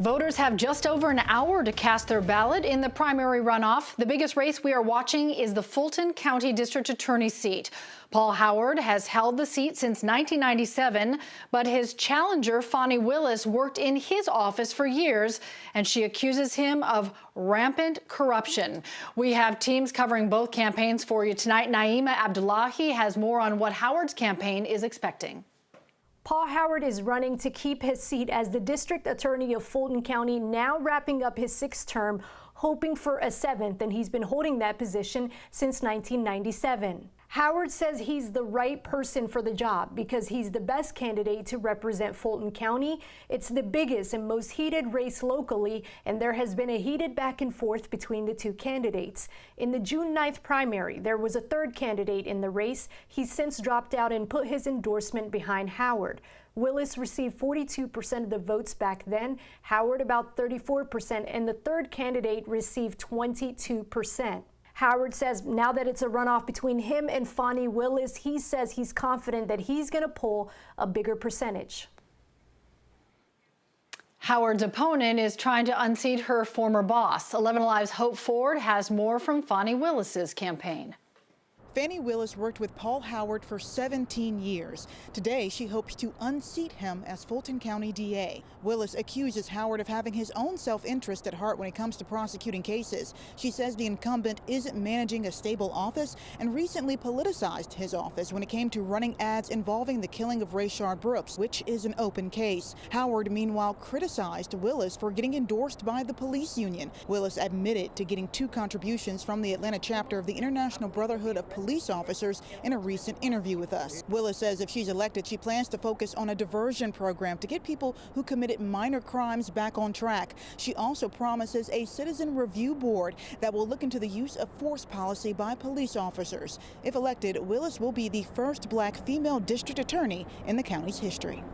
Voters have just over an hour to cast their ballot in the primary runoff. The biggest race we are watching is the Fulton County District Attorney's seat. Paul Howard has held the seat since 1997, but his challenger, Fani Willis, worked in his office for years, and she accuses him of rampant corruption. We have teams covering both campaigns for you tonight. Naima Abdullahi has more on what Howard's campaign is expecting. Paul Howard is running to keep his seat as the district attorney of Fulton County, now wrapping up his 6th term, hoping for a 7th, and he's been holding that position since 1997. Howard says he's the right person for the job because he's the best candidate to represent Fulton County. It's the biggest and most heated race locally, and there has been a heated back and forth between the two candidates. In the June 9th primary, there was a 3rd candidate in the race. He's since dropped out and put his endorsement behind Howard. Willis received 42% of the votes back then, Howard about 34%, and the 3rd candidate received 22%. Howard says now that it's a runoff between him and Fani Willis, he says he's confident that he's going to pull a bigger percentage. Howard's opponent is trying to unseat her former boss. 11 Alive's Hope Ford has more from Fani Willis's campaign. Fani Willis worked with Paul Howard for 17 years. Today, she hopes to unseat him as Fulton County DA. Willis accuses Howard of having his own self-interest at heart when it comes to prosecuting cases. She says the incumbent isn't managing a stable office and recently politicized his office when it came to running ads involving the killing of Rayshard Brooks, which is an open case. Howard, meanwhile, criticized Willis for getting endorsed by the police union. Willis admitted to getting 2 contributions from the Atlanta chapter of the International Brotherhood of Police Officers in a recent interview with us. Willis says if she's elected, she plans to focus on a diversion program to get people who committed minor crimes back on track. She also promises a citizen review board that will look into the use of force policy by police officers. If elected, Willis will be the first black female district attorney in the county's history.